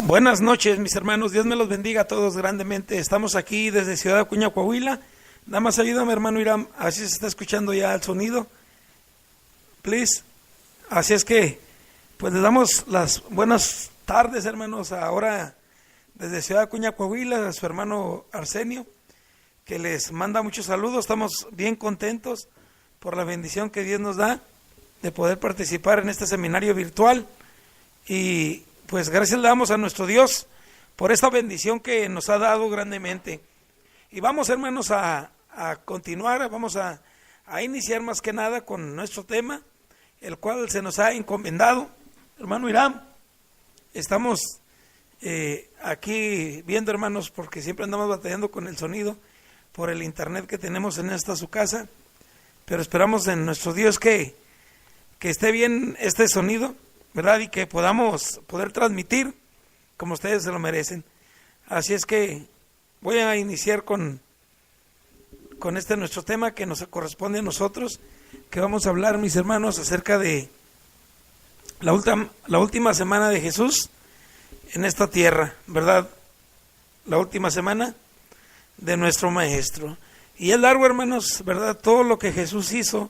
Buenas noches, mis hermanos. Dios me los bendiga a todos grandemente. Estamos aquí desde Ciudad Acuña, Coahuila. Nada más ayúdame, hermano Irán, a ver si se está escuchando ya el sonido. Please. Así es que, pues les damos las buenas tardes, hermanos, ahora desde Ciudad Acuña, Coahuila, a su hermano Arsenio, que les manda muchos saludos. Estamos bien contentos por la bendición que Dios nos da de poder participar en este seminario virtual. Y pues gracias le damos a nuestro Dios por esta bendición que nos ha dado grandemente. Y vamos, hermanos, a continuar, vamos a iniciar más que nada con nuestro tema, el cual se nos ha encomendado. Hermano Irán, estamos aquí viendo, hermanos, porque siempre andamos batallando con el sonido por el internet que tenemos en esta su casa, pero esperamos en nuestro Dios que esté bien este sonido, ¿verdad? Y que podamos poder transmitir como ustedes se lo merecen. Así es que voy a iniciar con este nuestro tema que nos corresponde a nosotros, que vamos a hablar, mis hermanos, acerca de la última semana de Jesús en esta tierra, ¿verdad? La última semana de nuestro Maestro. Y es largo, hermanos, ¿verdad? Todo lo que Jesús hizo,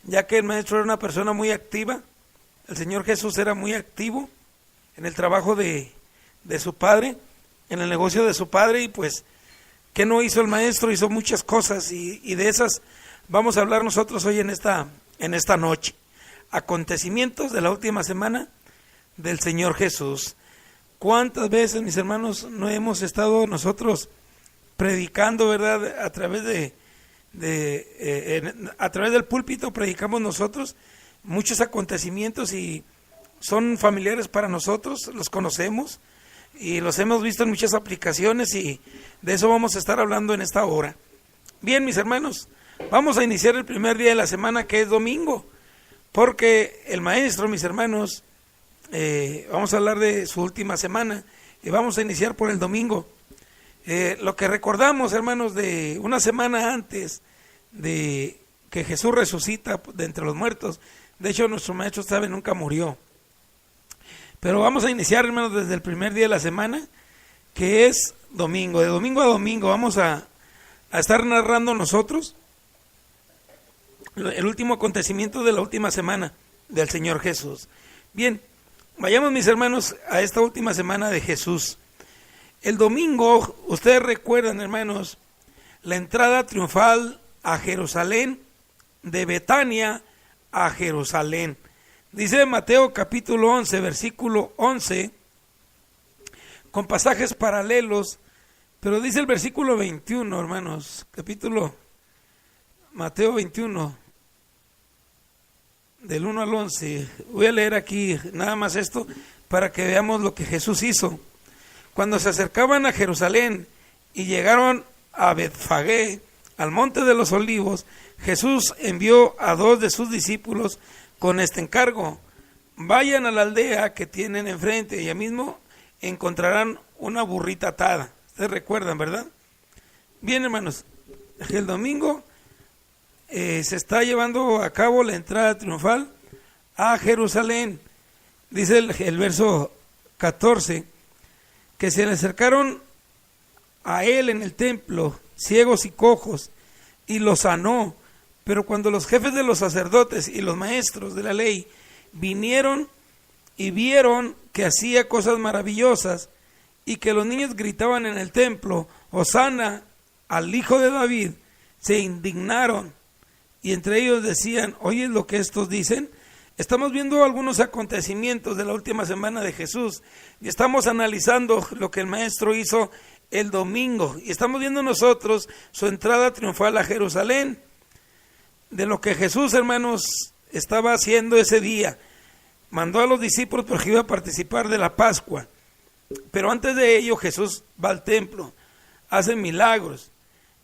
ya que el Maestro era una persona muy activa. El Señor Jesús era muy activo en el trabajo de su Padre, en el negocio de su Padre, y pues, ¿qué no hizo el Maestro? Hizo muchas cosas, y de esas vamos a hablar nosotros hoy en esta noche. Acontecimientos de la última semana del Señor Jesús. ¿Cuántas veces, mis hermanos, no hemos estado nosotros predicando, verdad? A través a través del púlpito predicamos nosotros muchos acontecimientos y son familiares para nosotros, los conocemos y los hemos visto en muchas aplicaciones, y de eso vamos a estar hablando en esta hora. Bien, mis hermanos, vamos a iniciar el primer día de la semana, que es domingo, porque el Maestro, mis hermanos, vamos a hablar de su última semana y vamos a iniciar por el domingo. Lo que recordamos, hermanos, de una semana antes de que Jesús resucita de entre los muertos. De hecho, nuestro Maestro, sabe, nunca murió. Pero vamos a iniciar, hermanos, desde el primer día de la semana, que es domingo. De domingo a domingo vamos a estar narrando nosotros el último acontecimiento de la última semana del Señor Jesús. Bien, vayamos, mis hermanos, a esta última semana de Jesús. El domingo, ustedes recuerdan, hermanos, la entrada triunfal a Jerusalén, de Betania a Jerusalén. Dice Mateo capítulo 11, versículo 11, con pasajes paralelos, pero dice el versículo 21, hermanos, Mateo 21, del 1 al 11. Voy a leer aquí nada más esto para que veamos lo que Jesús hizo. Cuando se acercaban a Jerusalén y llegaron a Betfagé, al monte de los olivos, Jesús envió a 2 de sus discípulos con este encargo: vayan a la aldea que tienen enfrente y allá mismo encontrarán una burrita atada. Ustedes recuerdan, ¿verdad? Bien, hermanos, el domingo se está llevando a cabo la entrada triunfal a Jerusalén. Dice el verso 14, que se le acercaron a él en el templo ciegos y cojos, y los sanó. Pero cuando los jefes de los sacerdotes y los maestros de la ley vinieron y vieron que hacía cosas maravillosas y que los niños gritaban en el templo: Hosana al Hijo de David, se indignaron, y entre ellos decían: ¿oyes lo que estos dicen? Estamos viendo algunos acontecimientos de la última semana de Jesús y estamos analizando lo que el Maestro hizo el domingo, y estamos viendo nosotros su entrada triunfal a Jerusalén, de lo que Jesús, hermanos, estaba haciendo ese día. Mandó a los discípulos porque iba a participar de la Pascua, pero antes de ello Jesús va al templo, hace milagros.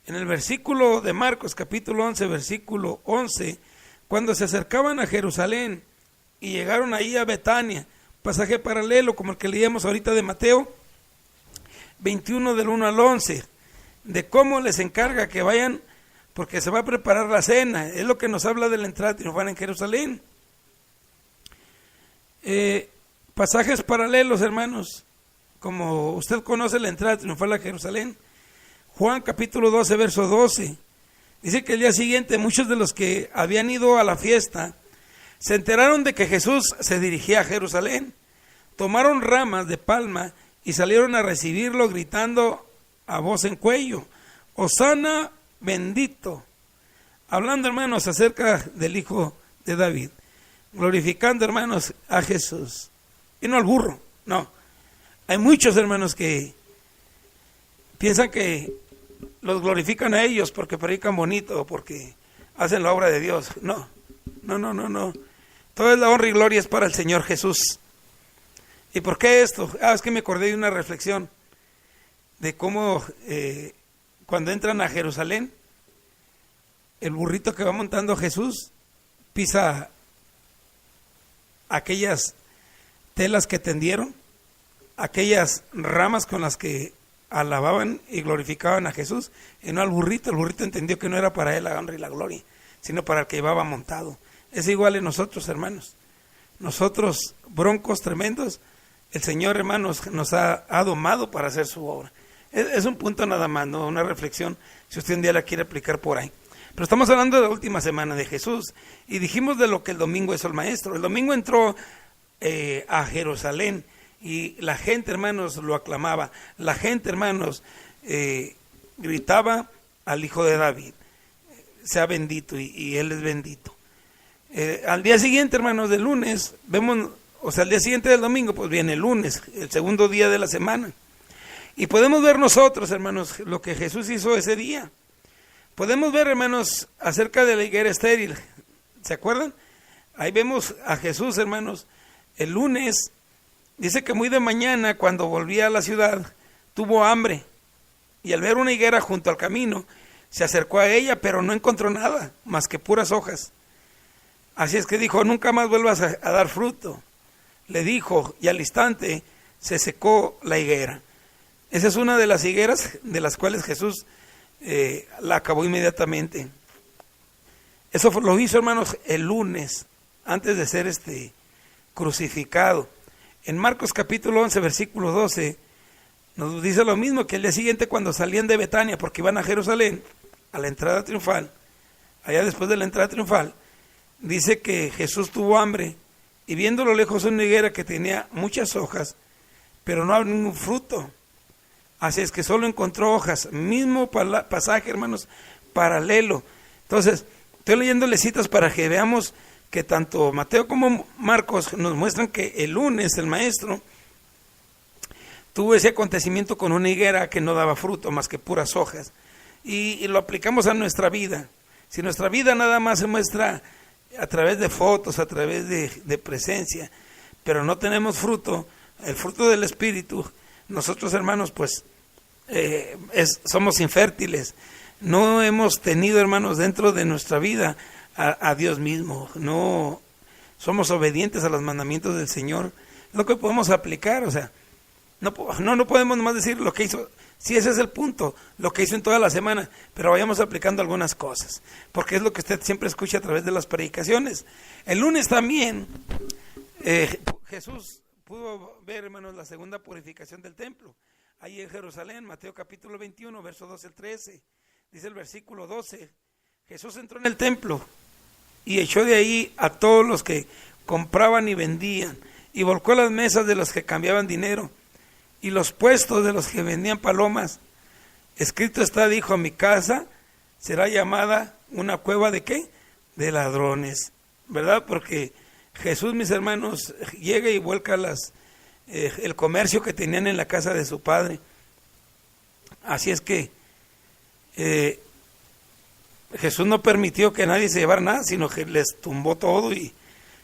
En el versículo de Marcos capítulo 11, versículo 11, cuando se acercaban a Jerusalén y llegaron ahí a Betania, pasaje paralelo como el que leíamos ahorita de Mateo 21 del 1 al 11, de cómo les encarga que vayan porque se va a preparar la cena. Es lo que nos habla de la entrada triunfal en Jerusalén. Pasajes paralelos, hermanos, como usted conoce la entrada triunfal a Jerusalén. Juan capítulo 12, verso 12. Dice que el día siguiente muchos de los que habían ido a la fiesta se enteraron de que Jesús se dirigía a Jerusalén. Tomaron ramas de palma y salieron a recibirlo gritando a voz en cuello: Hosana, bendito. Hablando, hermanos, acerca del Hijo de David. Glorificando, hermanos, a Jesús. Y no al burro, no. Hay muchos, hermanos, que piensan que los glorifican a ellos porque predican bonito o porque hacen la obra de Dios. No. Toda la honra y gloria es para el Señor Jesús. ¿Y por qué esto? Es que me acordé de una reflexión de cómo cuando entran a Jerusalén, el burrito que va montando Jesús pisa aquellas telas que tendieron, aquellas ramas con las que alababan y glorificaban a Jesús, y no al burrito. El burrito entendió que no era para él la honra y la gloria, sino para el que llevaba montado. Es igual en nosotros, hermanos. Nosotros, broncos tremendos, el Señor, hermanos, nos ha domado para hacer su obra. Es un punto nada más, ¿no? Una reflexión, si usted un día la quiere aplicar por ahí. Pero estamos hablando de la última semana de Jesús, y dijimos de lo que el domingo hizo el Maestro. El domingo entró a Jerusalén, y la gente, hermanos, lo aclamaba. La gente, hermanos, gritaba al Hijo de David: sea bendito, y Él es bendito. Al día siguiente, hermanos, del lunes, vemos, o sea, al día siguiente del domingo, pues viene el lunes, el segundo día de la semana. Y podemos ver nosotros, hermanos, lo que Jesús hizo ese día. Podemos ver, hermanos, acerca de la higuera estéril. ¿Se acuerdan? Ahí vemos a Jesús, hermanos, el lunes. Dice que muy de mañana, cuando volvía a la ciudad, tuvo hambre. Y al ver una higuera junto al camino, se acercó a ella, pero no encontró nada, más que puras hojas. Así es que dijo: nunca más vuelvas a dar fruto. Le dijo, y al instante se secó la higuera. Esa es una de las higueras de las cuales Jesús la acabó inmediatamente. Eso lo hizo, hermanos, el lunes, antes de ser crucificado. En Marcos capítulo 11, versículo 12, nos dice lo mismo, que el día siguiente, cuando salían de Betania, porque iban a Jerusalén, a la entrada triunfal, allá después de la entrada triunfal, dice que Jesús tuvo hambre, y viendo a lo lejos una higuera que tenía muchas hojas, pero no había ningún fruto. Así es que solo encontró hojas. Mismo pasaje, hermanos, paralelo. Entonces, estoy leyéndole citas para que veamos que tanto Mateo como Marcos nos muestran que el lunes el Maestro tuvo ese acontecimiento con una higuera que no daba fruto más que puras hojas. Y lo aplicamos a nuestra vida. Si nuestra vida nada más se muestra a través de fotos, a través de presencia, pero no tenemos fruto, el fruto del Espíritu, nosotros, hermanos, pues somos infértiles. No hemos tenido, hermanos, dentro de nuestra vida a Dios mismo. No somos obedientes a los mandamientos del Señor. Lo que podemos aplicar, o sea, no podemos nomás decir lo que hizo. Sí, ese es el punto, lo que hizo en toda la semana, pero vayamos aplicando algunas cosas, porque es lo que usted siempre escucha a través de las predicaciones. El lunes también Jesús pudo ver, hermanos, la segunda purificación del templo, ahí en Jerusalén. Mateo capítulo 21, verso 12 al 13, dice el versículo 12, Jesús entró en el templo y echó de ahí a todos los que compraban y vendían, y volcó las mesas de los que cambiaban dinero, y los puestos de los que vendían palomas. Escrito está, dijo: mi casa será llamada una cueva de ¿qué? De ladrones, ¿verdad? Porque Jesús, mis hermanos, llega y vuelca el comercio que tenían en la casa de su padre. Así es que Jesús no permitió que nadie se llevara nada, sino que les tumbó todo, y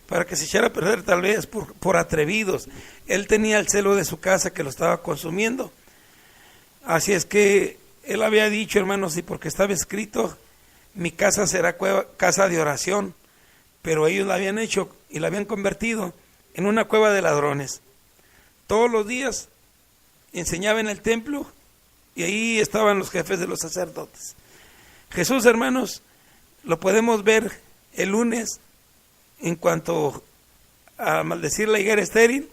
para que se echara a perder, tal vez por atrevidos. Él tenía el celo de su casa que lo estaba consumiendo. Así es que él había dicho, hermanos, y porque estaba escrito: mi casa será casa de oración, pero ellos la habían hecho y la habían convertido en una cueva de ladrones. Todos los días enseñaba en el templo, y ahí estaban los jefes de los sacerdotes. Jesús, hermanos, lo podemos ver el lunes en cuanto a maldecir la higuera estéril,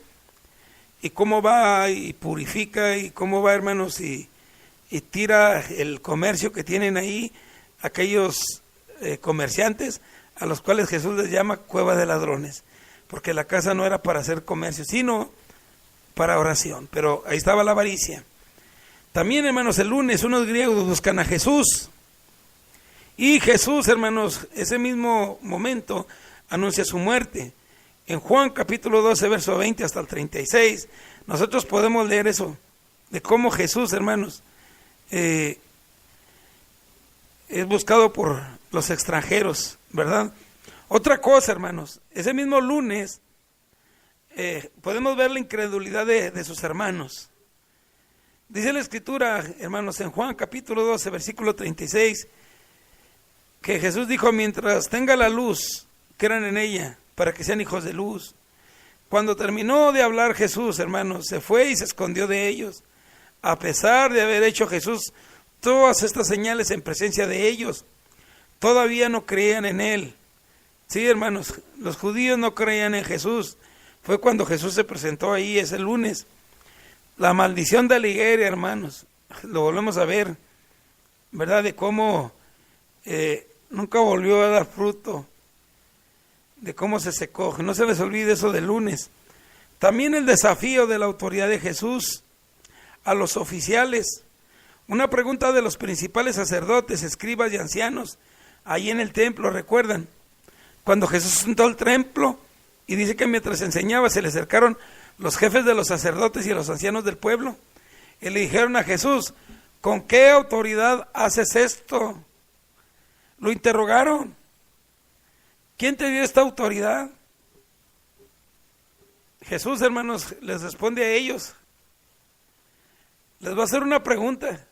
y cómo va y purifica y cómo va, hermanos, y tira el comercio que tienen ahí aquellos comerciantes a los cuales Jesús les llama cueva de ladrones, porque la casa no era para hacer comercio, sino para oración, pero ahí estaba la avaricia. También, hermanos, el lunes unos griegos buscan a Jesús, y Jesús, hermanos, ese mismo momento anuncia su muerte. En Juan capítulo 12, verso 20 hasta el 36, nosotros podemos leer eso, de cómo Jesús, hermanos, es buscado por los extranjeros, ¿verdad? Otra cosa, hermanos, ese mismo lunes podemos ver la incredulidad de sus hermanos. Dice la Escritura, hermanos, en Juan capítulo 12, versículo 36, que Jesús dijo: mientras tenga la luz, crean en ella, para que sean hijos de luz. Cuando terminó de hablar Jesús, hermanos, se fue y se escondió de ellos, a pesar de haber hecho Jesús todas estas señales en presencia de ellos. Todavía no creían en él. Sí, hermanos, los judíos no creían en Jesús. Fue cuando Jesús se presentó ahí ese lunes. La maldición de la higuera, hermanos, lo volvemos a ver, ¿verdad? De cómo nunca volvió a dar fruto, de cómo se secó. No se les olvide eso del lunes. También el desafío de la autoridad de Jesús a los oficiales. Una pregunta de los principales sacerdotes, escribas y ancianos, ahí en el templo, ¿recuerdan? Cuando Jesús entró al templo, y dice que mientras enseñaba se le acercaron los jefes de los sacerdotes y los ancianos del pueblo, y le dijeron a Jesús: ¿con qué autoridad haces esto? Lo interrogaron: ¿quién te dio esta autoridad? Jesús, hermanos, les responde a ellos. Les va a hacer una pregunta.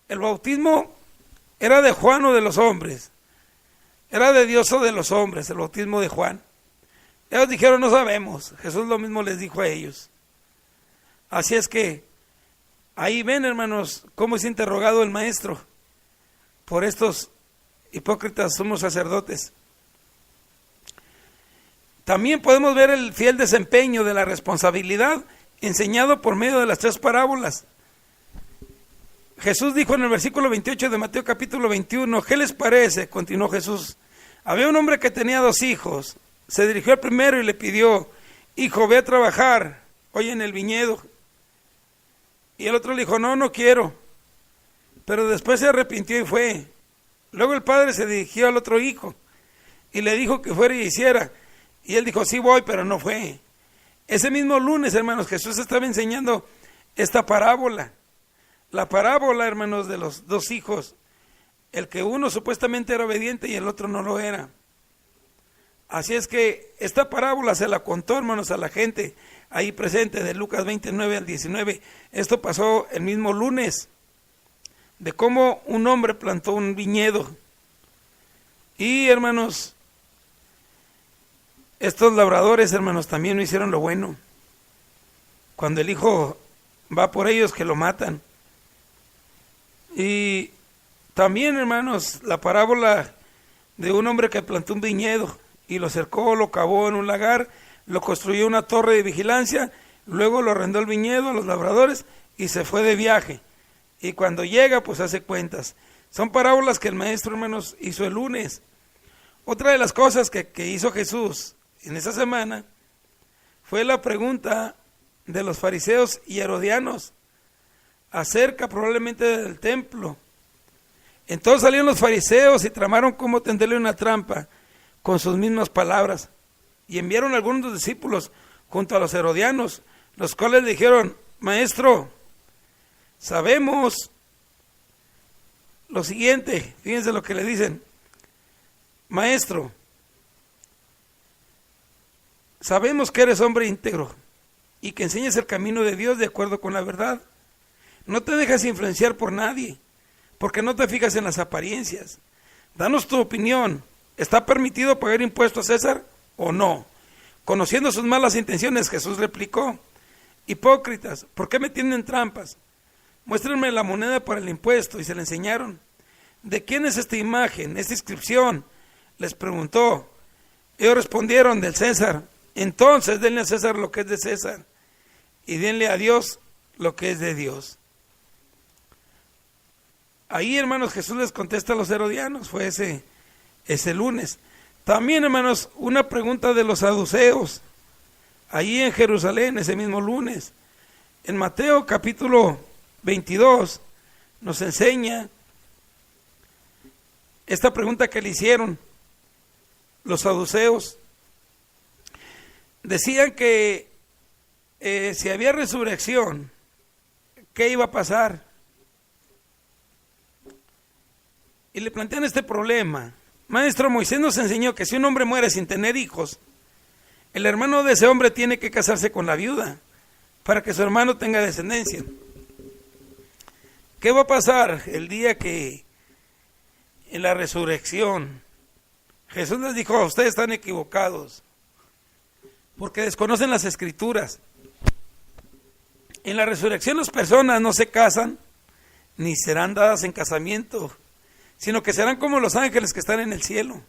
¿El bautismo era de Juan o de los hombres? ¿Era de Dios o de los hombres el bautismo de Juan? Ellos dijeron: no sabemos. Jesús lo mismo les dijo a ellos. Así es que ahí ven, hermanos, cómo es interrogado el maestro por estos hipócritas sumos sacerdotes. También podemos ver el fiel desempeño de la responsabilidad enseñado por medio de las tres parábolas. Jesús dijo en el versículo 28 de Mateo capítulo 21, ¿qué les parece? Continuó Jesús. Había un hombre que tenía 2 hijos. Se dirigió al primero y le pidió: hijo, ve a trabajar hoy en el viñedo. Y el otro le dijo: no quiero. Pero después se arrepintió y fue. Luego el padre se dirigió al otro hijo y le dijo que fuera y hiciera. Y él dijo: sí voy, pero no fue. Ese mismo lunes, hermanos, Jesús estaba enseñando esta parábola. La parábola, hermanos, de los 2 hijos. El que uno supuestamente era obediente y el otro no lo era. Así es que esta parábola se la contó, hermanos, a la gente ahí presente, de Lucas 29 al 19. Esto pasó el mismo lunes, de cómo un hombre plantó un viñedo. Y, hermanos, estos labradores, hermanos, también no hicieron lo bueno. Cuando el hijo va por ellos, que lo matan. Y también, hermanos, la parábola de un hombre que plantó un viñedo y lo cercó, lo cavó en un lagar, lo construyó una torre de vigilancia, luego lo arrendó el viñedo a los labradores y se fue de viaje. Y cuando llega, pues hace cuentas. Son parábolas que el maestro, hermanos, hizo el lunes. Otra de las cosas que hizo Jesús en esa semana fue la pregunta de los fariseos y herodianos acerca probablemente del templo. Entonces salieron los fariseos y tramaron cómo tenderle una trampa con sus mismas palabras, y enviaron a algunos discípulos junto a los herodianos, los cuales le dijeron: maestro, sabemos lo siguiente. Fíjense lo que le dicen: maestro, sabemos que eres hombre íntegro y que enseñas el camino de Dios de acuerdo con la verdad. No te dejas influenciar por nadie, porque no te fijas en las apariencias. Danos tu opinión. ¿Está permitido pagar impuestos a César o no? Conociendo sus malas intenciones, Jesús replicó: hipócritas, ¿por qué me tienden trampas? Muéstrenme la moneda para el impuesto. Y se le enseñaron. ¿De quién es esta imagen, esta inscripción?, les preguntó. Ellos respondieron: del César. Entonces denle a César lo que es de César, y denle a Dios lo que es de Dios. Ahí, hermanos, Jesús les contesta a los herodianos, fue ese lunes. También, hermanos, una pregunta de los saduceos, allí en Jerusalén, ese mismo lunes. En Mateo capítulo 22 nos enseña esta pregunta que le hicieron los saduceos. Decían que si había resurrección, ¿qué iba a pasar? Y le plantean este problema. Maestro, Moisés nos enseñó que si un hombre muere sin tener hijos, el hermano de ese hombre tiene que casarse con la viuda para que su hermano tenga descendencia. ¿Qué va a pasar el día que en la resurrección Jesús les dijo: ustedes están equivocados porque desconocen las escrituras? En la resurrección las personas no se casan ni serán dadas en casamiento, sino que serán como los ángeles que están en el cielo.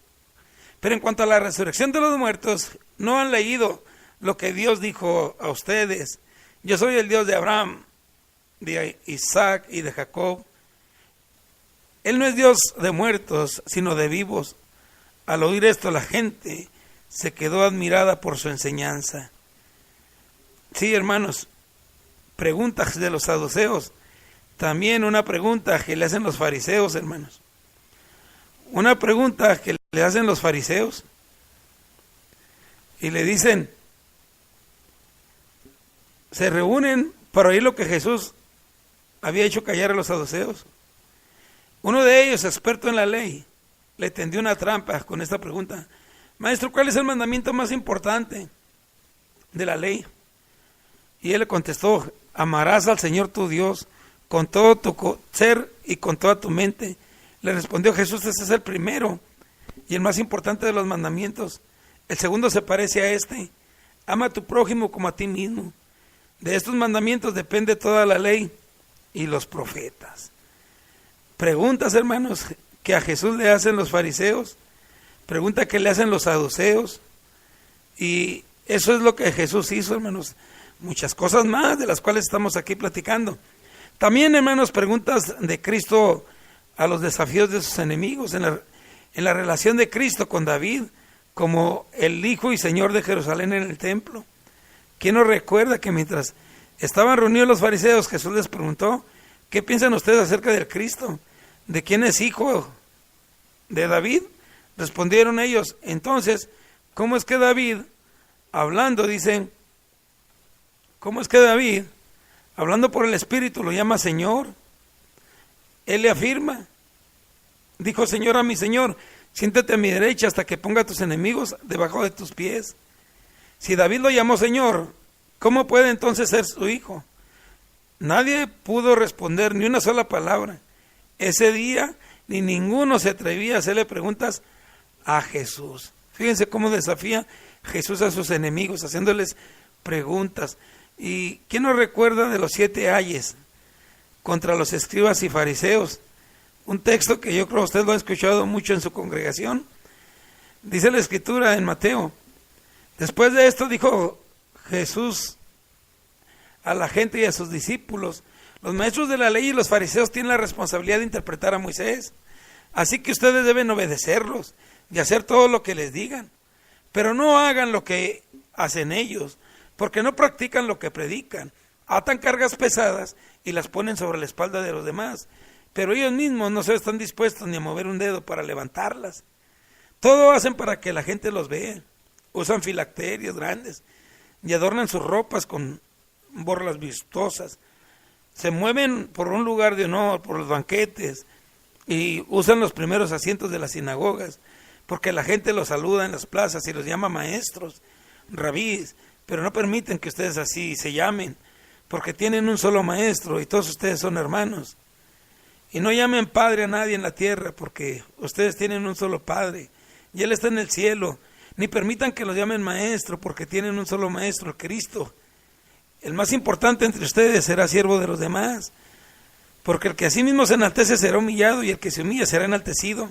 Pero en cuanto a la resurrección de los muertos, no han leído lo que Dios dijo a ustedes: yo soy el Dios de Abraham, de Isaac y de Jacob. Él no es Dios de muertos, sino de vivos. Al oír esto, la gente se quedó admirada por su enseñanza. Sí, hermanos, preguntas de los saduceos. También una pregunta que le hacen los fariseos, hermanos. Una pregunta que le hacen los fariseos. Y le dicen, se reúnen para oír lo que Jesús había hecho callar a los saduceos. Uno de ellos, experto en la ley, le tendió una trampa con esta pregunta: Maestro, ¿cuál es el mandamiento más importante de la ley? Y él le contestó: amarás al Señor tu Dios con todo tu ser y con toda tu mente. Le respondió Jesús: ese es el primero y el más importante de los mandamientos. El segundo se parece a este: ama a tu prójimo como a ti mismo. De estos mandamientos depende toda la ley y los profetas. Preguntas, hermanos, que a Jesús le hacen los fariseos, pregunta que le hacen los saduceos, y eso es lo que Jesús hizo, hermanos. Muchas cosas más de las cuales estamos aquí platicando. También, hermanos, preguntas de Cristo a los desafíos de sus enemigos, en la relación de Cristo con David, como el Hijo y Señor de Jerusalén en el templo. ¿Quién nos recuerda que mientras estaban reunidos los fariseos, Jesús les preguntó: ¿qué piensan ustedes acerca del Cristo? ¿De quién es hijo? ¿De David? Respondieron ellos. Entonces, ¿cómo es que David, hablando, dicen, cómo es que David, hablando por el Espíritu, lo llama Señor? Él le afirma, dijo Señor a mi Señor: siéntate a mi derecha hasta que ponga a tus enemigos debajo de tus pies. Si David lo llamó Señor, ¿cómo puede entonces ser su hijo? Nadie pudo responder ni una sola palabra. Ese día ni ninguno se atrevía a hacerle preguntas a Jesús. Fíjense cómo desafía Jesús a sus enemigos, haciéndoles preguntas. ¿Y quién nos recuerda de los 7 ayes contra los escribas y fariseos? Un texto que yo creo usted lo ha escuchado mucho en su congregación. Dice la Escritura en Mateo: después de esto dijo Jesús a la gente y a sus discípulos: los maestros de la ley y los fariseos tienen la responsabilidad de interpretar a Moisés, así que ustedes deben obedecerlos y hacer todo lo que les digan, pero no hagan lo que hacen ellos, porque no practican lo que predican. Atan cargas pesadas y las ponen sobre la espalda de los demás, pero ellos mismos no se están dispuestos ni a mover un dedo para levantarlas. Todo hacen para que la gente los vea. Usan filacterios grandes y adornan sus ropas con borlas vistosas. Se mueven por un lugar de honor, por los banquetes, y usan los primeros asientos de las sinagogas, porque la gente los saluda en las plazas y los llama maestros, rabís, pero no permiten que ustedes así se llamen, porque tienen un solo maestro y todos ustedes son hermanos. Y no llamen padre a nadie en la tierra, porque ustedes tienen un solo padre y Él está en el cielo. Ni permitan que los llamen maestro, porque tienen un solo maestro, Cristo. El más importante entre ustedes será siervo de los demás, porque el que a sí mismo se enaltece será humillado, y el que se humilla será enaltecido.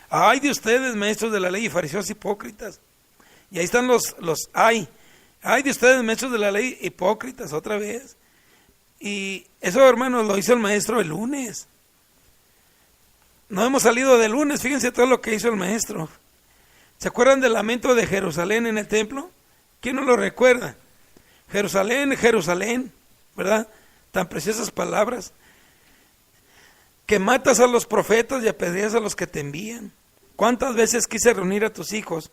¡Ay de ustedes, maestros de la ley y fariseos hipócritas! Y ahí están los ay. Ay de ustedes, maestros de la ley, hipócritas, otra vez. Y eso, hermanos, lo hizo el maestro el lunes. No hemos salido del lunes, fíjense todo lo que hizo el maestro. ¿Se acuerdan del lamento de Jerusalén en el templo? ¿Quién no lo recuerda? Jerusalén, Jerusalén, ¿verdad? Tan preciosas palabras. Que matas a los profetas y apedreas a los que te envían. ¿Cuántas veces quise reunir a tus hijos?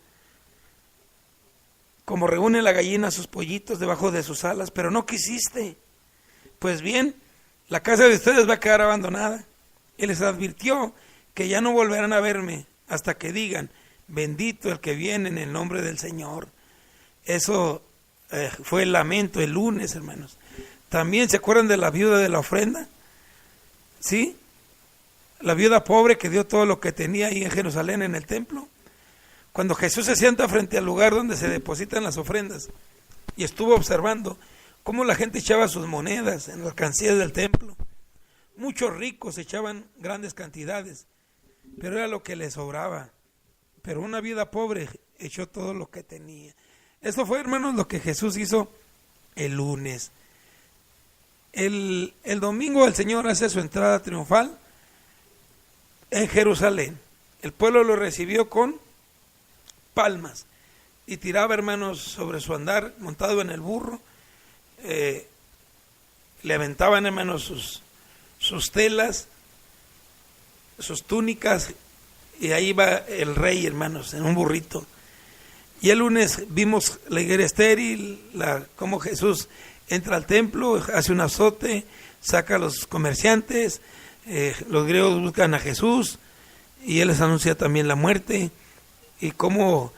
Como reúne la gallina a sus pollitos debajo de sus alas, pero no quisiste. Pues bien, la casa de ustedes va a quedar abandonada. Y les advirtió que ya no volverán a verme hasta que digan, bendito el que viene en el nombre del Señor. Eso fue el lamento el lunes, hermanos. También se acuerdan de la viuda de la ofrenda, ¿sí? La viuda pobre que dio todo lo que tenía ahí en Jerusalén en el templo. Cuando Jesús se sienta frente al lugar donde se depositan las ofrendas y estuvo observando cómo la gente echaba sus monedas en las alcancías del templo. Muchos ricos echaban grandes cantidades, pero era lo que les sobraba. Pero una viuda pobre echó todo lo que tenía. Esto fue, hermanos, lo que Jesús hizo el lunes. El domingo el Señor hace su entrada triunfal en Jerusalén. El pueblo lo recibió con palmas y tiraba, hermanos, sobre su andar, montado en el burro. Le aventaban, hermanos, sus telas, sus túnicas, y ahí va el rey, hermanos, en un burrito. Y el lunes vimos la higuera estéril, cómo Jesús entra al templo, hace un azote, saca a los comerciantes, los griegos buscan a Jesús y Él les anuncia también la muerte, y cómo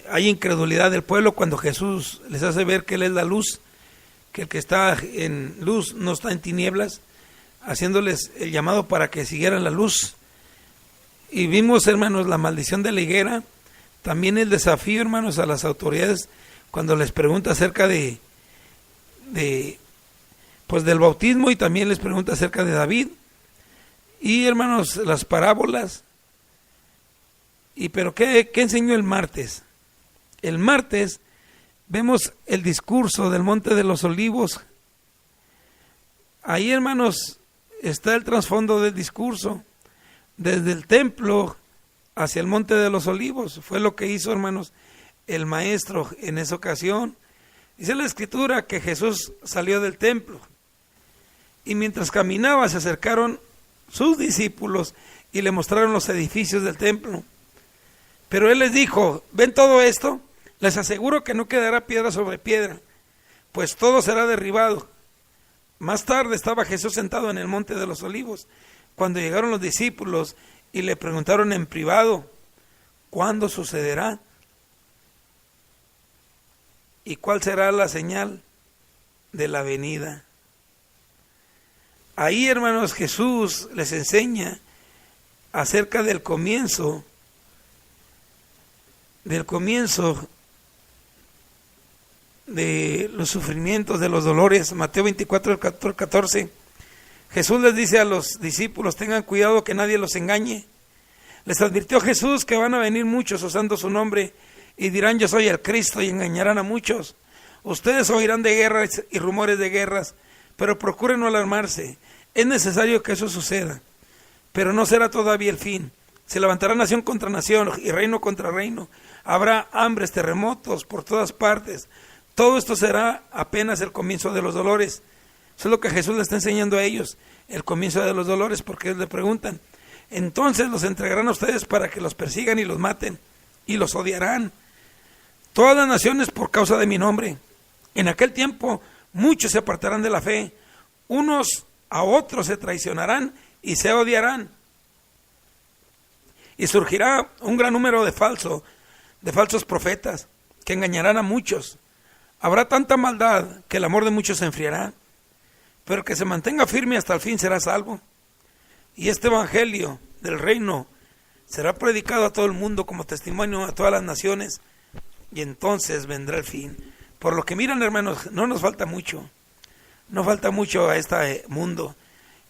hay incredulidad del pueblo cuando Jesús les hace ver que Él es la luz, que el que está en luz no está en tinieblas, haciéndoles el llamado para que siguieran la luz. Y vimos, hermanos, la maldición de la higuera, también el desafío, hermanos, a las autoridades cuando les pregunta acerca pues del bautismo, y también les pregunta acerca de David. Y, hermanos, las parábolas. Pero ¿qué enseñó el martes? El martes vemos el discurso del Monte de los Olivos. Ahí, hermanos, está el trasfondo del discurso. Desde el templo hacia el Monte de los Olivos. Fue lo que hizo, hermanos, el maestro en esa ocasión. Dice la Escritura que Jesús salió del templo y mientras caminaba se acercaron sus discípulos y le mostraron los edificios del templo. Pero Él les dijo, ¿ven todo esto? Les aseguro que no quedará piedra sobre piedra, pues todo será derribado. Más tarde estaba Jesús sentado en el Monte de los Olivos, cuando llegaron los discípulos y le preguntaron en privado, ¿cuándo sucederá? ¿Y cuál será la señal de la venida? Ahí, hermanos, Jesús les enseña acerca del comienzo de los sufrimientos, de los dolores. Mateo 24, 14. Jesús les dice a los discípulos, tengan cuidado que nadie los engañe. Les advirtió Jesús que van a venir muchos usando su nombre y dirán yo soy el Cristo y engañarán a muchos. Ustedes oirán de guerras y rumores de guerras, pero procuren no alarmarse. Es necesario que eso suceda, pero no será todavía el fin. Se levantará nación contra nación y reino contra reino. Habrá hambres, terremotos por todas partes. Todo esto será apenas el comienzo de los dolores. Eso es lo que Jesús le está enseñando a ellos, el comienzo de los dolores, porque ellos le preguntan, entonces los entregarán a ustedes para que los persigan y los maten, y los odiarán. Todas las naciones por causa de mi nombre. En aquel tiempo muchos se apartarán de la fe, unos a otros se traicionarán y se odiarán. Y surgirá un gran número de falsos profetas que engañarán a muchos. Habrá tanta maldad que el amor de muchos se enfriará, pero que se mantenga firme hasta el fin será salvo. Y este evangelio del reino será predicado a todo el mundo como testimonio a todas las naciones, y entonces vendrá el fin. Por lo que miran, hermanos, no nos falta mucho, no falta mucho a este mundo.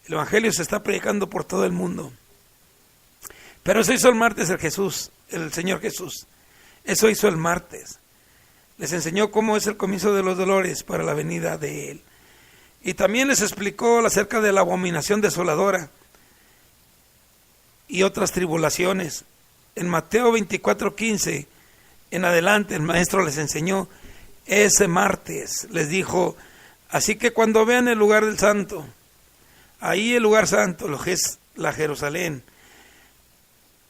El evangelio se está predicando por todo el mundo. Pero eso hizo el martes el Señor Jesús. Eso hizo el martes. Les enseñó cómo es el comienzo de los dolores para la venida de Él. Y también les explicó acerca de la abominación desoladora y otras tribulaciones. En Mateo 24:15 en adelante el maestro les enseñó ese martes. Les dijo, así que cuando vean el lugar del santo, ahí el lugar santo, lo que es la Jerusalén,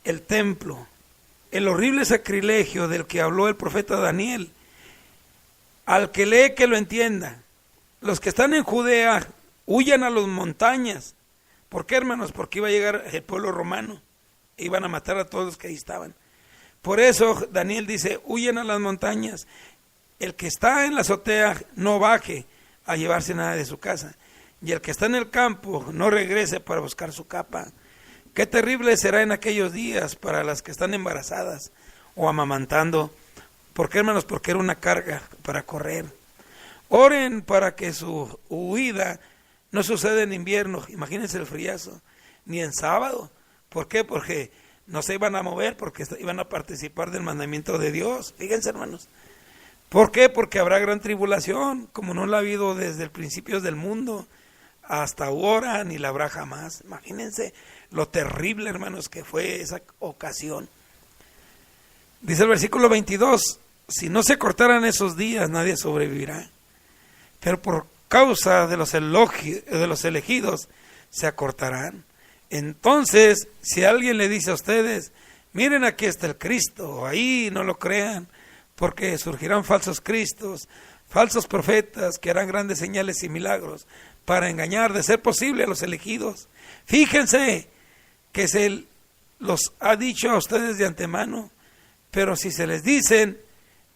el templo, el horrible sacrilegio del que habló el profeta Daniel, al que lee que lo entienda. Los que están en Judea huyan a las montañas. ¿Por qué, hermanos? Porque iba a llegar el pueblo romano, iban a matar a todos los que ahí estaban. Por eso Daniel dice, huyan a las montañas. El que está en la azotea no baje a llevarse nada de su casa, y el que está en el campo no regrese para buscar su capa. Qué terrible será en aquellos días para las que están embarazadas o amamantando. ¿Por qué, hermanos? Porque era una carga para correr. Oren para que su huida no suceda en invierno, imagínense el friazo, ni en sábado. ¿Por qué? Porque no se iban a mover, porque iban a participar del mandamiento de Dios. Fíjense, hermanos. ¿Por qué? Porque habrá gran tribulación, como no la ha habido desde el principio del mundo hasta ahora, ni la habrá jamás. Imagínense lo terrible, hermanos, que fue esa ocasión. Dice el versículo 22, si no se cortaran esos días, nadie sobrevivirá. Pero por causa de los elegidos, se acortarán. Entonces, si alguien le dice a ustedes, miren, aquí está el Cristo, o ahí, no lo crean, porque surgirán falsos cristos, falsos profetas, que harán grandes señales y milagros, para engañar, de ser posible, a los elegidos. Fíjense que se los ha dicho a ustedes de antemano, pero si se les dicen,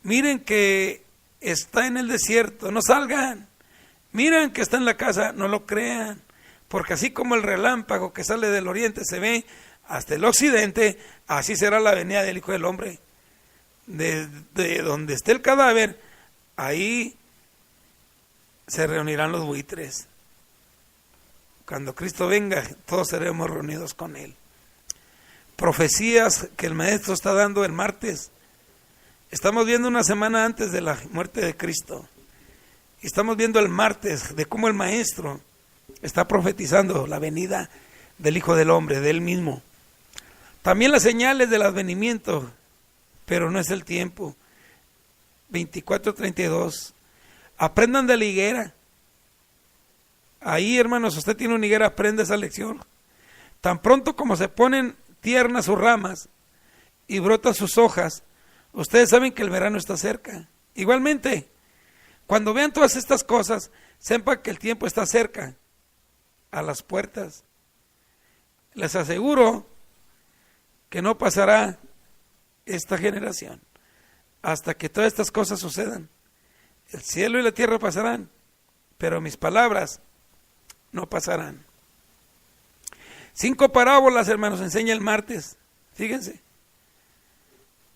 miren que está en el desierto, no salgan. Miren que está en la casa, no lo crean. Porque así como el relámpago que sale del oriente se ve hasta el occidente, así será la venida del Hijo del Hombre. De donde esté el cadáver, ahí se reunirán los buitres. Cuando Cristo venga, todos seremos reunidos con Él. Profecías que el Maestro está dando el martes. Estamos viendo una semana antes de la muerte de Cristo. Y estamos viendo el martes de cómo el Maestro está profetizando la venida del Hijo del Hombre, de Él mismo. También las señales del advenimiento, pero no es el tiempo. 24:32. Aprendan de la higuera. Ahí, hermanos, usted tiene una higuera, aprende esa lección. Tan pronto como se ponen tiernas sus ramas y brotan sus hojas, ustedes saben que el verano está cerca. Igualmente, cuando vean todas estas cosas, sepan que el tiempo está cerca, a las puertas. Les aseguro que no pasará esta generación hasta que todas estas cosas sucedan. El cielo y la tierra pasarán, pero mis palabras no pasarán. 5 parábolas, hermanos, enseña el martes, fíjense.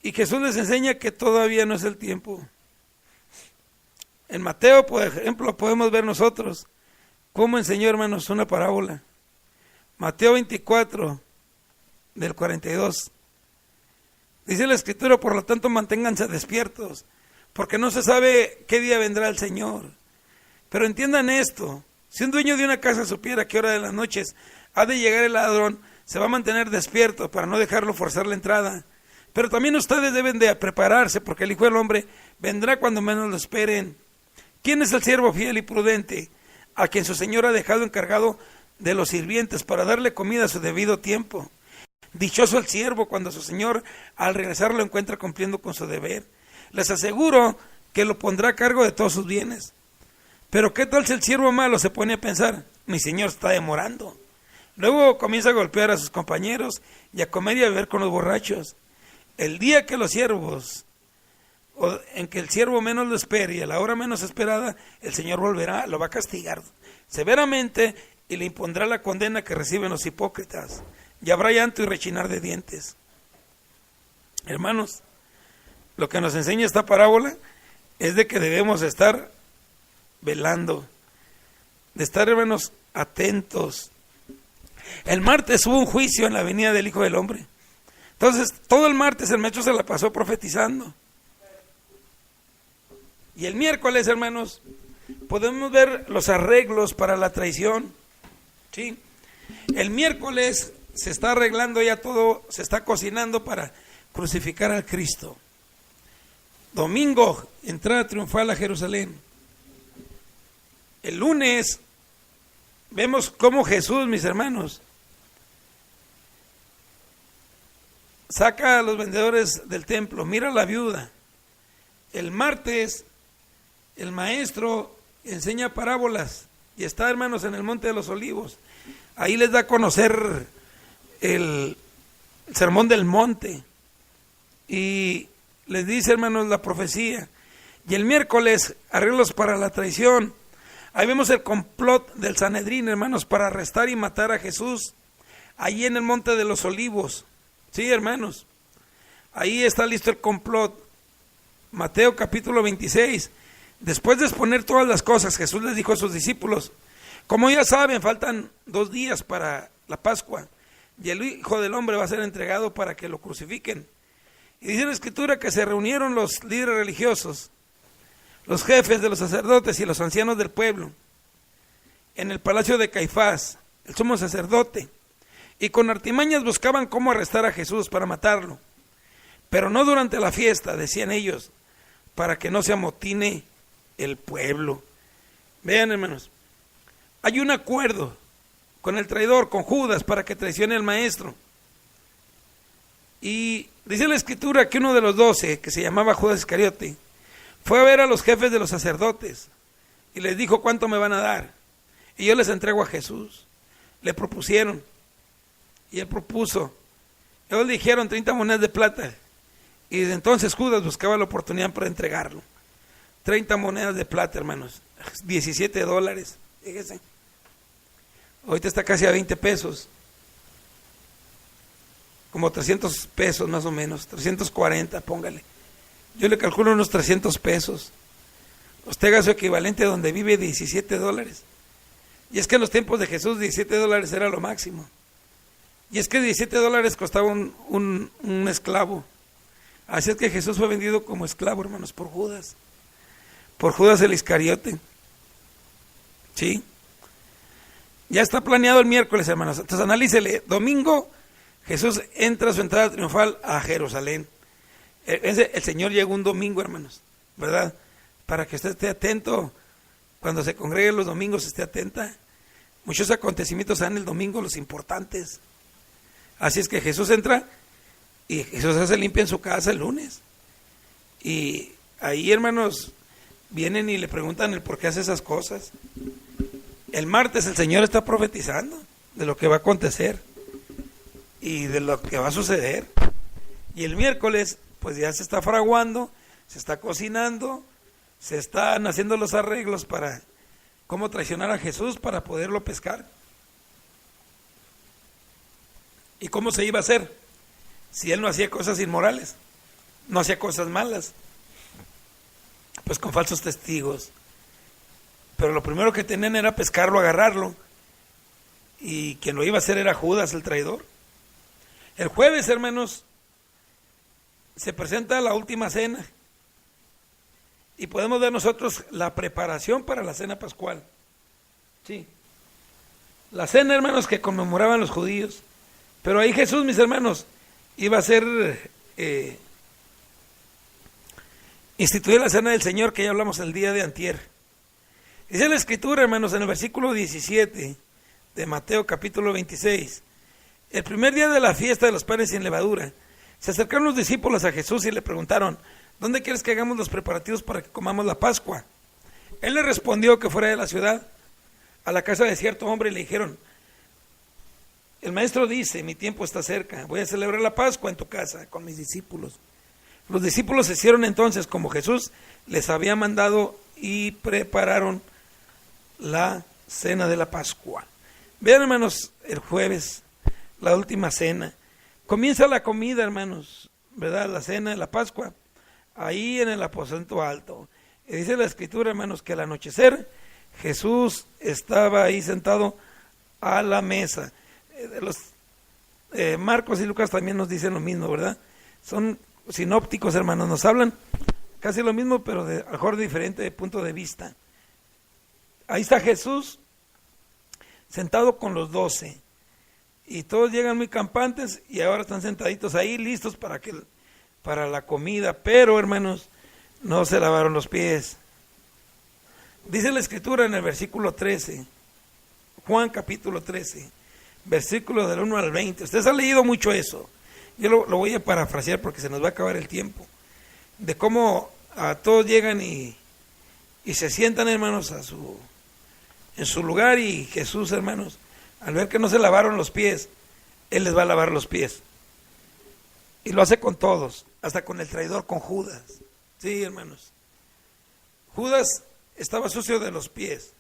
Y Jesús les enseña que todavía no es el tiempo. En Mateo, por ejemplo, podemos ver nosotros cómo enseñó, hermanos, una parábola. Mateo 24, del 42. Dice la Escritura, por lo tanto, manténganse despiertos, porque no se sabe qué día vendrá el Señor. Pero entiendan esto, si un dueño de una casa supiera qué hora de las noches ha de llegar el ladrón, se va a mantener despierto para no dejarlo forzar la entrada. Pero también ustedes deben de prepararse, porque el Hijo del Hombre vendrá cuando menos lo esperen. ¿Quién es el siervo fiel y prudente, a quien su Señor ha dejado encargado de los sirvientes para darle comida a su debido tiempo? Dichoso el siervo cuando su Señor al regresar lo encuentra cumpliendo con su deber. Les aseguro que lo pondrá a cargo de todos sus bienes. Pero ¿qué tal si el siervo malo se pone a pensar, mi Señor está demorando? Luego comienza a golpear a sus compañeros y a comer y a beber con los borrachos. El día que los siervos, o en que el siervo menos lo espere y a la hora menos esperada, el Señor volverá, lo va a castigar severamente y le impondrá la condena que reciben los hipócritas. Y habrá llanto y rechinar de dientes. Hermanos, lo que nos enseña esta parábola es de que debemos estar velando, de estar, hermanos, atentos. El martes hubo un juicio en la venida del Hijo del Hombre. Entonces, todo el martes el maestro se la pasó profetizando. Y el miércoles, hermanos, podemos ver los arreglos para la traición. ¿Sí? El miércoles se está arreglando ya todo, se está cocinando para crucificar al Cristo. Domingo, entrada triunfal a Jerusalén. El lunes vemos cómo Jesús, mis hermanos, saca a los vendedores del templo, mira a la viuda. El martes, el maestro enseña parábolas y está, hermanos, en el Monte de los Olivos. Ahí les da a conocer el sermón del monte y les dice, hermanos, la profecía. Y el miércoles, arreglos para la traición. Ahí vemos el complot del Sanedrín, hermanos, para arrestar y matar a Jesús, ahí en el Monte de los Olivos. Sí, hermanos, ahí está listo el complot. Mateo capítulo 26. Después de exponer todas las cosas, Jesús les dijo a sus discípulos: como ya saben, faltan 2 días para la Pascua, y el Hijo del Hombre va a ser entregado para que lo crucifiquen. Y dice la Escritura que se reunieron los líderes religiosos, los jefes de los sacerdotes y los ancianos del pueblo, en el palacio de Caifás, el sumo sacerdote, y con artimañas buscaban cómo arrestar a Jesús para matarlo, pero no durante la fiesta, decían ellos, para que no se amotine el pueblo. Vean, hermanos, hay un acuerdo con el traidor, con Judas, para que traicione al maestro. Y dice la Escritura que uno de los 12, que se llamaba Judas Iscariote, fue a ver a los jefes de los sacerdotes y les dijo: ¿cuánto me van a dar? Y yo les entrego a Jesús. Le propusieron y él propuso. Ellos le dijeron 30 monedas de plata, y desde entonces Judas buscaba la oportunidad para entregarlo. 30 monedas de plata, hermanos, $17. Fíjese, ahorita está casi a 20 pesos, como 300 pesos más o menos, 340, póngale. Yo le calculo unos 300 pesos. Usted haga su equivalente donde vive, $17. Y es que en los tiempos de Jesús $17 era lo máximo. Y es que $17 costaba un esclavo. Así es que Jesús fue vendido como esclavo, hermanos, por Judas el Iscariote. ¿Sí? Ya está planeado el miércoles, hermanos. Entonces analícele. Domingo, Jesús entra a su entrada triunfal a Jerusalén. El Señor llegó un domingo, hermanos, ¿verdad? Para que usted esté atento. Cuando se congregue los domingos, esté atenta. Muchos acontecimientos dan el domingo, los importantes. Así es que Jesús entra y Jesús hace limpia en su casa el lunes. Y ahí, hermanos, vienen y le preguntan el por qué hace esas cosas. El martes el Señor está profetizando de lo que va a acontecer y de lo que va a suceder. Y el miércoles, pues ya se está fraguando, se está cocinando, se están haciendo los arreglos para cómo traicionar a Jesús para poderlo pescar. ¿Y cómo se iba a hacer? Si él no hacía cosas inmorales, no hacía cosas malas, pues con falsos testigos. Pero lo primero que tenían era pescarlo, agarrarlo, y quien lo iba a hacer era Judas, el traidor. El jueves, hermanos, se presenta la última cena y podemos ver nosotros la preparación para la cena pascual. Sí, la cena, hermanos, que conmemoraban los judíos. Pero ahí Jesús, mis hermanos, iba a ser instituir la cena del Señor, que ya hablamos el día de antier. Dice la Escritura, hermanos, en el versículo 17 de Mateo capítulo 26, el primer día de la fiesta de los panes sin levadura, se acercaron los discípulos a Jesús y le preguntaron: ¿dónde quieres que hagamos los preparativos para que comamos la Pascua? Él le respondió que fuera de la ciudad, a la casa de cierto hombre, y le dijeron: el maestro dice, mi tiempo está cerca, voy a celebrar la Pascua en tu casa con mis discípulos. Los discípulos se hicieron entonces como Jesús les había mandado y prepararon la cena de la Pascua. Vean, hermanos, el jueves, la última cena. Comienza la comida, hermanos, ¿verdad? La cena de la Pascua, ahí en el aposento alto. Y dice la Escritura, hermanos, que al anochecer Jesús estaba ahí sentado a la mesa. Los Marcos y Lucas también nos dicen lo mismo, ¿verdad? Son sinópticos, hermanos, nos hablan casi lo mismo, pero a lo mejor diferente de punto de vista. Ahí está Jesús sentado con los 12 y todos llegan muy campantes y ahora están sentaditos ahí listos para la comida, pero hermanos, no se lavaron los pies. Dice la escritura en el versículo 13, Juan capítulo 13, versículo del 1 al 20. Ustedes han leído mucho eso. Yo lo voy a parafrasear porque se nos va a acabar el tiempo. De cómo todos llegan y se sientan, hermanos, en su lugar, y Jesús, hermanos, al ver que no se lavaron los pies, Él les va a lavar los pies. Y lo hace con todos, hasta con el traidor, con Judas. Sí, hermanos. Judas estaba sucio de los pies,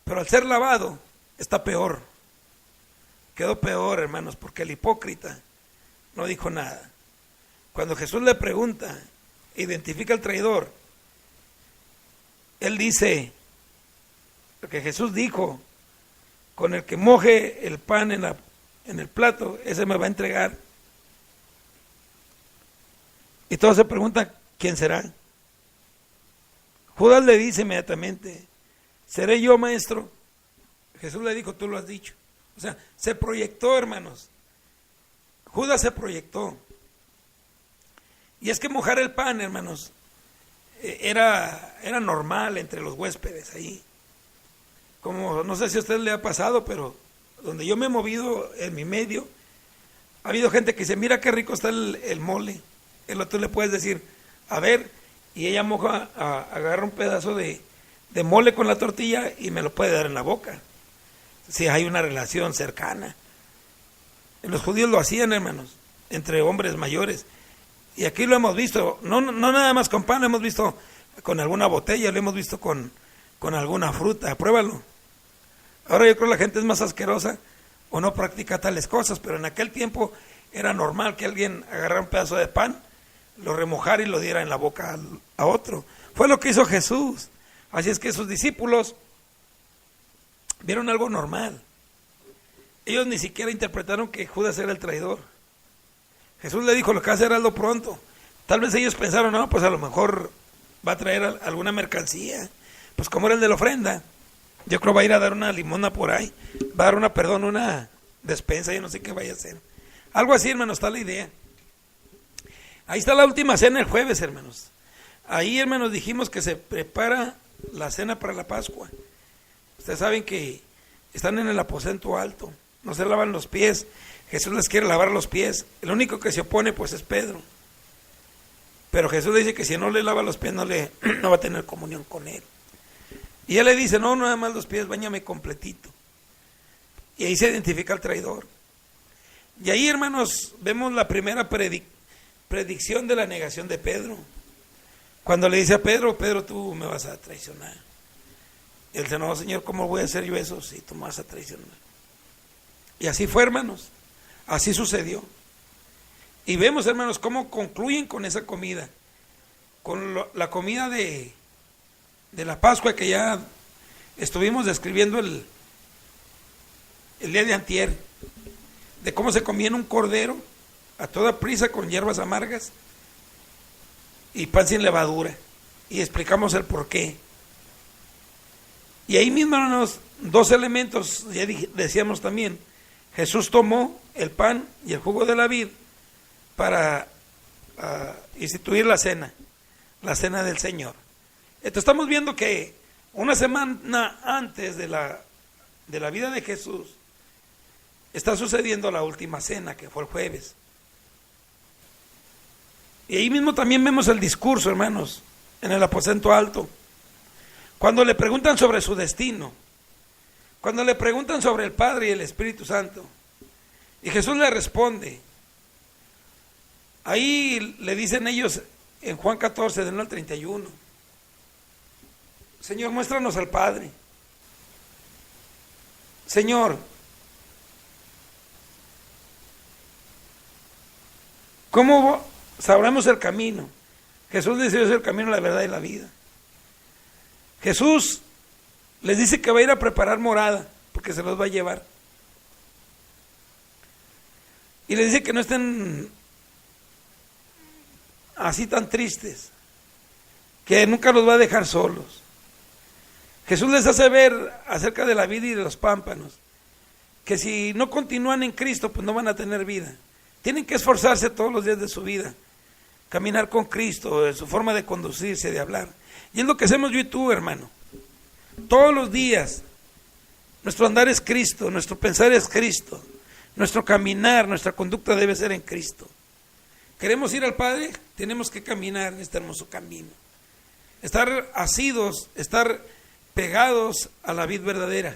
pero al ser lavado está peor. Quedó peor, hermanos, porque el hipócrita no dijo nada. Cuando Jesús le pregunta, identifica al traidor, él dice lo que Jesús dijo: con el que moje el pan en el plato, ese me va a entregar. Y todos se preguntan, ¿quién será? Judas le dice inmediatamente, ¿seré yo, maestro? Jesús le dijo, tú lo has dicho. O sea, se proyectó, hermanos. Judas se proyectó. Y es que mojar el pan, hermanos, era normal entre los huéspedes ahí. Como no sé si a usted le ha pasado, pero donde yo me he movido en mi medio, ha habido gente que dice, mira qué rico está el mole. El otro le puedes decir, a ver, y ella agarra un pedazo de mole con la tortilla y me lo puede dar en la boca. Si hay una relación cercana. Los judíos lo hacían, hermanos, entre hombres mayores. Y aquí lo hemos visto, no nada más con pan, lo hemos visto con alguna botella, lo hemos visto con alguna fruta. Pruébalo. Ahora yo creo que la gente es más asquerosa o no practica tales cosas, pero en aquel tiempo era normal que alguien agarrara un pedazo de pan, lo remojara y lo diera en la boca a otro. Fue lo que hizo Jesús. Así es que sus discípulos vieron algo normal. Ellos ni siquiera interpretaron que Judas era el traidor. Jesús le dijo, lo que va a hacer, hazlo pronto. Tal vez ellos pensaron, no, pues a lo mejor va a traer alguna mercancía. Pues como era el de la ofrenda, yo creo va a ir a dar una limosna por ahí, va a dar una despensa, yo no sé qué vaya a hacer. Algo así, hermanos, está la idea. Ahí está la última cena el jueves, hermanos. Ahí, hermanos, dijimos que se prepara la cena para la Pascua. Ustedes saben que están en el aposento alto, no se lavan los pies. Jesús les quiere lavar los pies. El único que se opone, pues, es Pedro. Pero Jesús le dice que si no le lava los pies, no va a tener comunión con él. Y él le dice, no, nada más los pies, báñame completito. Y ahí se identifica al traidor. Y ahí, hermanos, vemos la primera predicción de la negación de Pedro. Cuando le dice a Pedro, Pedro, tú me vas a traicionar. Y él dice, no, Señor, ¿cómo voy a hacer yo eso si tú me vas a traicionar? Y así fue, hermanos. Así sucedió. Y vemos, hermanos, cómo concluyen con esa comida. Con la comida de la Pascua que ya estuvimos describiendo el día de antier. De cómo se comían un cordero a toda prisa con hierbas amargas y pan sin levadura. Y explicamos el porqué. Y ahí mismo, hermanos, dos elementos, ya decíamos también. Jesús tomó el pan y el jugo de la vid para instituir la cena del Señor. Entonces estamos viendo que una semana antes de la vida de Jesús está sucediendo la última cena, que fue el jueves. Y ahí mismo también vemos el discurso, hermanos, en el aposento alto. Cuando le preguntan sobre su destino, cuando le preguntan sobre el Padre y el Espíritu Santo, y Jesús le responde, ahí le dicen ellos en Juan 14, del 1 al 31, Señor, muéstranos al Padre. Señor, ¿cómo sabremos el camino? Jesús dice, yo soy el camino, la verdad y la vida. Jesús les dice que va a ir a preparar morada, porque se los va a llevar. Y les dice que no estén así tan tristes, que nunca los va a dejar solos. Jesús les hace ver acerca de la vida y de los pámpanos, que si no continúan en Cristo, pues no van a tener vida. Tienen que esforzarse todos los días de su vida, caminar con Cristo, su forma de conducirse, de hablar. Y es lo que hacemos yo y tú, hermano. Todos los días, nuestro andar es Cristo, nuestro pensar es Cristo, nuestro caminar, nuestra conducta debe ser en Cristo. ¿Queremos ir al Padre? Tenemos que caminar en este hermoso camino. Estar asidos, estar pegados a la vid verdadera,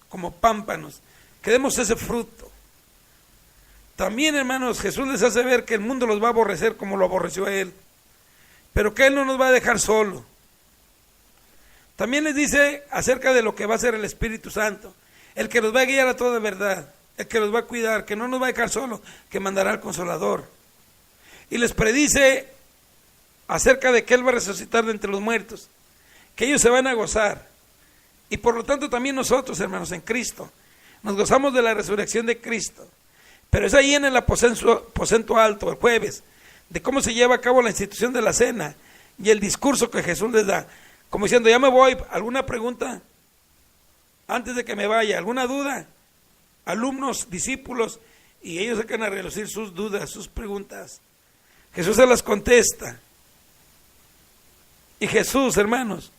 como pámpanos, que demos ese fruto. También, hermanos, Jesús les hace ver que el mundo los va a aborrecer como lo aborreció a Él, pero que Él no nos va a dejar solo. También les dice acerca de lo que va a hacer el Espíritu Santo, el que los va a guiar a toda verdad, el que los va a cuidar, que no nos va a dejar solo, que mandará al Consolador. Y les predice acerca de que Él va a resucitar de entre los muertos, que ellos se van a gozar. Y por lo tanto también nosotros, hermanos, en Cristo, nos gozamos de la resurrección de Cristo. Pero es ahí en el aposento alto, el jueves, de cómo se lleva a cabo la institución de la cena y el discurso que Jesús les da, como diciendo, ya me voy, ¿alguna pregunta? Antes de que me vaya, ¿alguna duda? Alumnos, discípulos, y ellos sacan a relucir sus dudas, sus preguntas. Jesús se las contesta. Y Jesús, hermanos,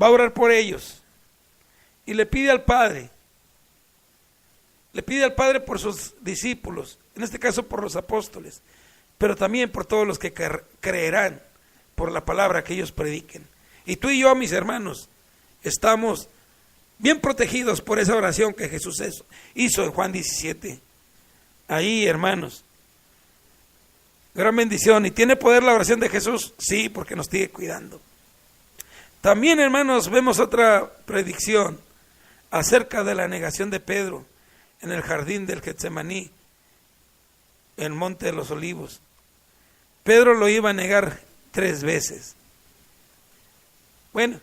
va a orar por ellos. Y le pide al Padre por sus discípulos, en este caso por los apóstoles, pero también por todos los que creerán por la palabra que ellos prediquen. Y tú y yo, mis hermanos, estamos bien protegidos por esa oración que Jesús hizo en Juan 17. Ahí, hermanos, gran bendición. ¿Y tiene poder la oración de Jesús? Sí, porque nos sigue cuidando. También, hermanos, vemos otra predicción acerca de la negación de Pedro en el jardín del Getsemaní, en el monte de los olivos. Pedro lo iba a negar 3 veces. Bueno,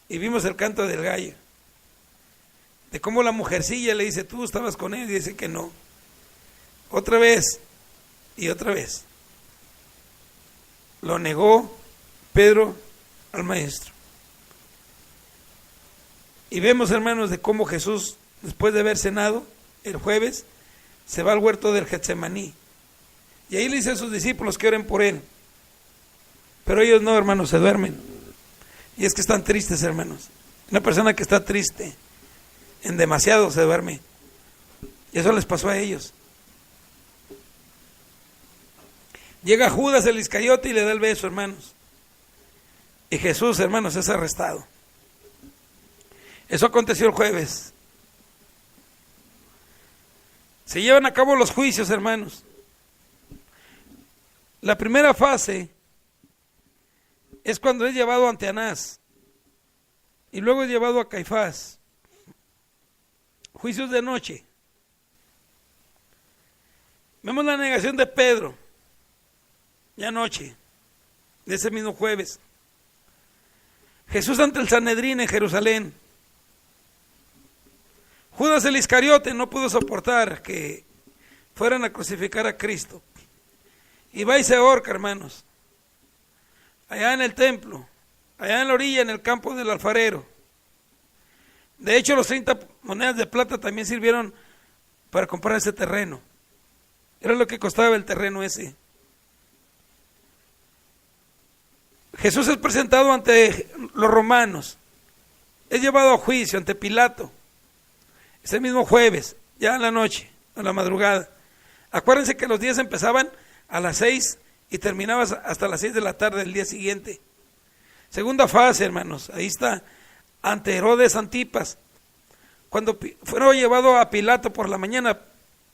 y vimos el canto del gallo, de cómo la mujercilla le dice, tú estabas con él, y dice que no. Otra vez y otra vez lo negó Pedro al maestro. Y vemos, hermanos, de cómo Jesús, después de haber cenado el jueves, se va al huerto del Getsemaní. Y ahí le dice a sus discípulos que oren por él. Pero ellos no, hermanos, se duermen. Y es que están tristes, hermanos. Una persona que está triste en demasiado se duerme. Y eso les pasó a ellos. Llega Judas el Iscariote y le da el beso, hermanos. Y Jesús, hermanos, es arrestado. Eso aconteció el jueves. Se llevan a cabo los juicios, hermanos. La primera fase es cuando es llevado ante Anás y luego es llevado a Caifás. Juicios de noche. Vemos la negación de Pedro, ya noche, de ese mismo jueves. Jesús ante el Sanedrín en Jerusalén. Judas el Iscariote no pudo soportar que fueran a crucificar a Cristo. Y va y se ahorca, hermanos. Allá en el templo, allá en la orilla, en el campo del alfarero. De hecho, los 30 monedas de plata también sirvieron para comprar ese terreno. Era lo que costaba el terreno ese. Jesús es presentado ante los romanos. Es llevado a juicio ante Pilato. Ese mismo jueves, ya en la noche, a la madrugada. Acuérdense que los días empezaban a las 6 y terminabas hasta las 6 de la tarde del día siguiente. Segunda fase, hermanos, ahí está, ante Herodes Antipas. Cuando fueron llevados a Pilato por la mañana,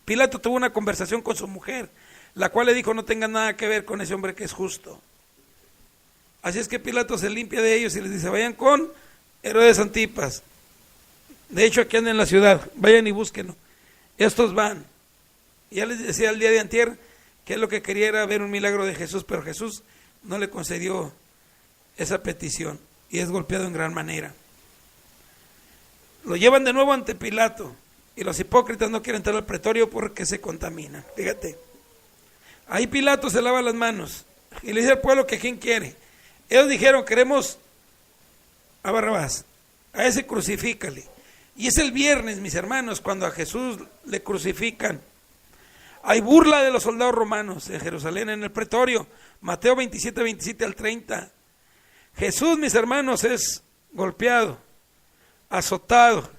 Pilato tuvo una conversación con su mujer, la cual le dijo, no tengan nada que ver con ese hombre que es justo. Así es que Pilato se limpia de ellos y les dice, vayan con Herodes Antipas. De hecho, aquí andan en la ciudad, vayan y búsquenlo. Estos van. Y ya les decía el día de antier que él lo que quería era ver un milagro de Jesús, pero Jesús no le concedió esa petición y es golpeado en gran manera. Lo llevan de nuevo ante Pilato y los hipócritas no quieren entrar al pretorio porque se contaminan. Fíjate, ahí Pilato se lava las manos y le dice al pueblo que quién quiere, Ellos dijeron, queremos a Barrabás, a ese crucifícale. Y es el viernes, mis hermanos, cuando a Jesús le crucifican. Hay burla de los soldados romanos en Jerusalén, en el pretorio. Mateo 27, 27 al 30. Jesús, mis hermanos, es golpeado, azotado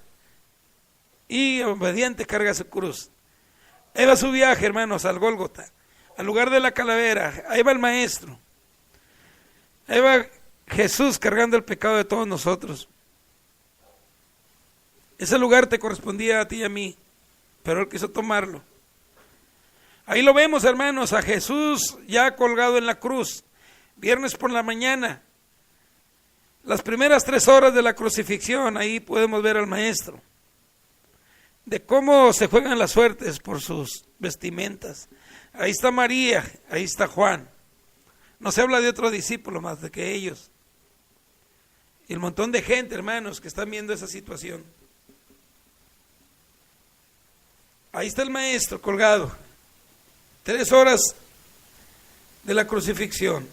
y obediente carga su cruz. Ahí va su viaje, hermanos, al Gólgota, al lugar de la calavera. Ahí va el maestro. Ahí va Jesús cargando el pecado de todos nosotros. Ese lugar te correspondía a ti y a mí, pero Él quiso tomarlo. Ahí lo vemos, hermanos, a Jesús ya colgado en la cruz, viernes por la mañana. Las primeras 3 horas de la crucifixión, ahí podemos ver al maestro, de cómo se juegan las suertes por sus vestimentas. Ahí está María, ahí está Juan. No se habla de otro discípulo más de que ellos. Y el montón de gente, hermanos, que están viendo esa situación. Ahí está el maestro colgado. 3 horas de la crucifixión.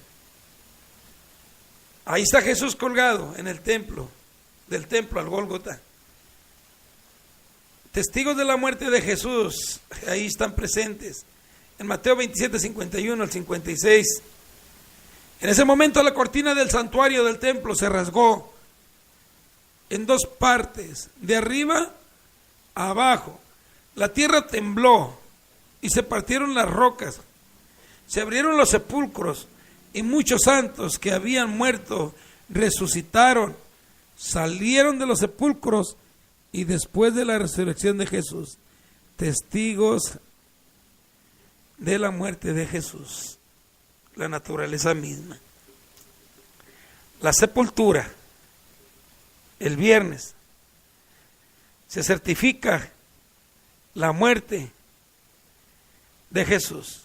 Ahí está Jesús colgado en el templo, del templo al Gólgota. Testigos de la muerte de Jesús, ahí están presentes. En Mateo 27, 51 al 56. En ese momento la cortina del santuario del templo se rasgó en 2 partes, de arriba a abajo. La tierra tembló y se partieron las rocas. Se abrieron los sepulcros y muchos santos que habían muerto resucitaron, salieron de los sepulcros y después de la resurrección de Jesús, testigos de la muerte de Jesús, la naturaleza misma. La sepultura, el viernes, se certifica la muerte de Jesús.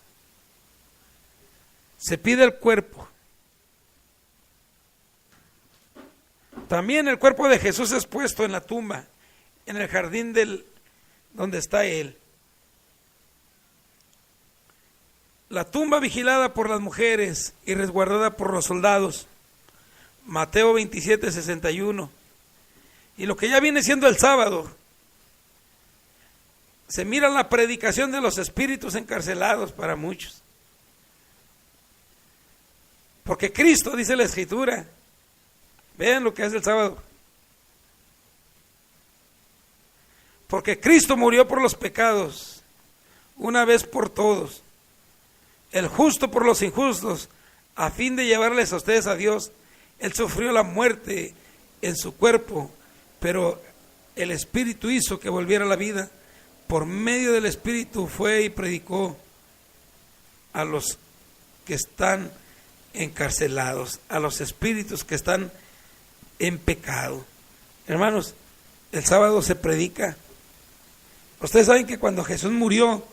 Se pide el cuerpo. También el cuerpo de Jesús es puesto en la tumba, en el jardín donde está Él. La tumba vigilada por las mujeres y resguardada por los soldados. Mateo 27, 61. Y lo que ya viene siendo el sábado, se mira la predicación de los espíritus encarcelados para muchos. Porque Cristo, dice la Escritura, vean lo que hace el sábado. Porque Cristo murió por los pecados, una vez por todos, el justo por los injustos, a fin de llevarles a ustedes a Dios. Él sufrió la muerte en su cuerpo, pero el Espíritu hizo que volviera a la vida. Por medio del Espíritu fue y predicó a los que están encarcelados, a los espíritus que están en pecado. Hermanos, el sábado se predica. Ustedes saben que cuando Jesús murió,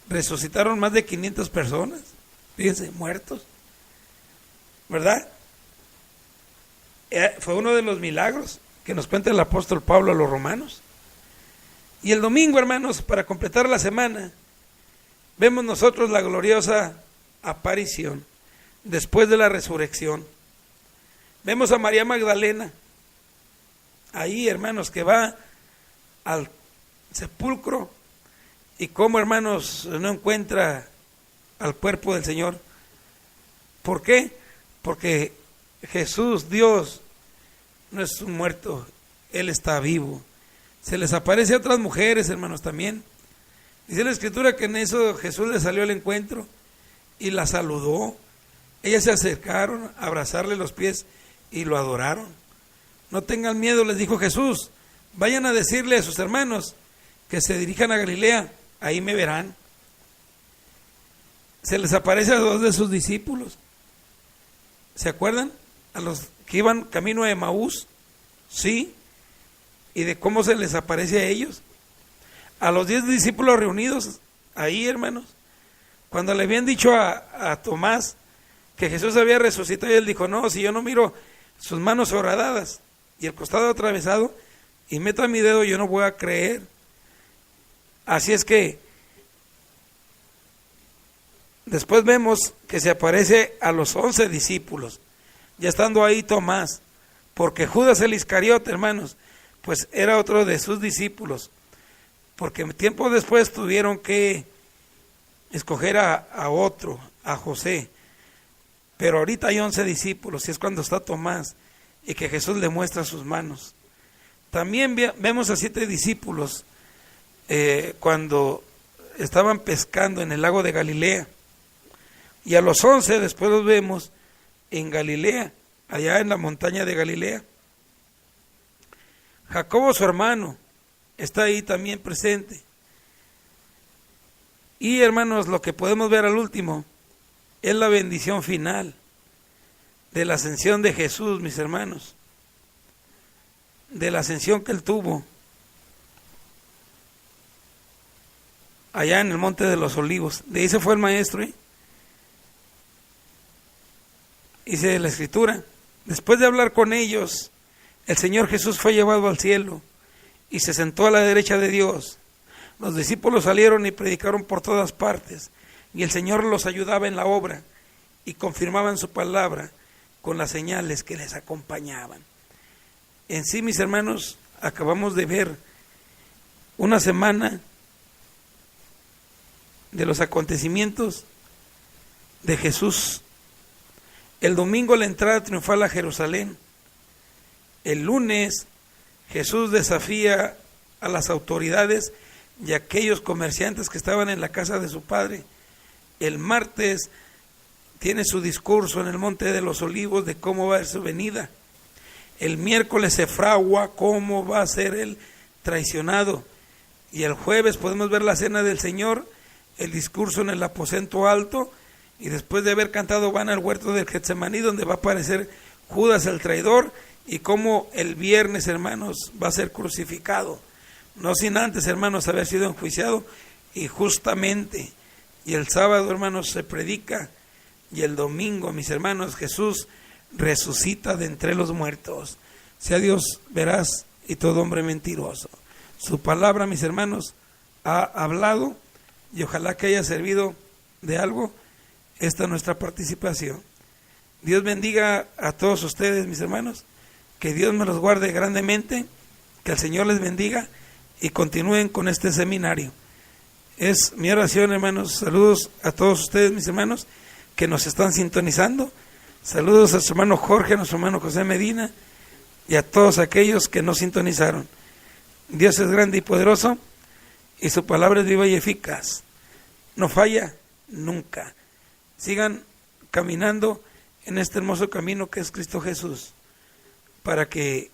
resucitaron más de 500 personas, fíjense, muertos, ¿verdad? Fue uno de los milagros que nos cuenta el apóstol Pablo a los romanos. Y el domingo, hermanos, para completar la semana, vemos nosotros la gloriosa aparición después de la resurrección. Vemos a María Magdalena ahí, hermanos, que va al sepulcro y como, hermanos, no encuentra al cuerpo del Señor. ¿Por qué? Porque Jesús, Dios, no es un muerto, Él está vivo. Se les aparece a otras mujeres, hermanos, también. Dice la Escritura que en eso Jesús le salió al encuentro y la saludó. Ellas se acercaron a abrazarle los pies y lo adoraron. No tengan miedo, les dijo Jesús. Vayan a decirle a sus hermanos que se dirijan a Galilea, ahí me verán. Se les aparece a 2 de sus discípulos. ¿Se acuerdan? A los que iban camino a Emaús. Sí. ¿Y de cómo se les aparece a ellos? A los 10 discípulos reunidos ahí, hermanos. Cuando le habían dicho a Tomás que Jesús había resucitado, y él dijo, no, si yo no miro sus manos horadadas y el costado atravesado y meto mi dedo, yo no voy a creer. Así es que después vemos que se aparece a los 11 discípulos. ya estando ahí Tomás, porque Judas el Iscariote, hermanos, pues era otro de sus discípulos, porque tiempo después tuvieron que escoger a otro, a José, pero ahorita hay 11 discípulos y es cuando está Tomás y que Jesús le muestra sus manos. También vemos a 7 discípulos cuando estaban pescando en el lago de Galilea, y a los 11 después los vemos en Galilea, allá en la montaña de Galilea. Jacobo, su hermano, está ahí también presente. Y hermanos, lo que podemos ver al último es la bendición final de la ascensión de Jesús, mis hermanos, de la ascensión que él tuvo allá en el Monte de los Olivos. De ahí se fue el maestro, dice la Escritura, después de hablar con ellos, el Señor Jesús fue llevado al cielo y se sentó a la derecha de Dios. Los discípulos salieron y predicaron por todas partes, y el Señor los ayudaba en la obra y confirmaban su palabra con las señales que les acompañaban. En sí, mis hermanos, acabamos de ver una semana de los acontecimientos de Jesús. El domingo la entrada triunfal a Jerusalén. El lunes Jesús desafía a las autoridades y a aquellos comerciantes que estaban en la casa de su padre. El martes tiene su discurso en el Monte de los Olivos de cómo va a ser su venida. El miércoles se fragua cómo va a ser él traicionado. Y el jueves podemos ver la cena del Señor, el discurso en el aposento alto, y después de haber cantado van al huerto del Getsemaní, donde va a aparecer Judas el traidor, y cómo el viernes, hermanos, va a ser crucificado, no sin antes, hermanos, haber sido enjuiciado injustamente. Y el sábado, hermanos, se predica, y el domingo, mis hermanos, Jesús resucita de entre los muertos. Sea Dios veraz y todo hombre mentiroso. Su palabra, mis hermanos, ha hablado, y ojalá que haya servido de algo esta nuestra participación. Dios bendiga a todos ustedes, mis hermanos, que Dios me los guarde grandemente, que el Señor les bendiga y continúen con este seminario. Es mi oración, hermanos. Saludos a todos ustedes, mis hermanos, que nos están sintonizando. Saludos a su hermano Jorge, a nuestro hermano José Medina y a todos aquellos que nos sintonizaron. Dios es grande y poderoso y su palabra es viva y eficaz. No falla nunca. Sigan caminando en este hermoso camino que es Cristo Jesús, para que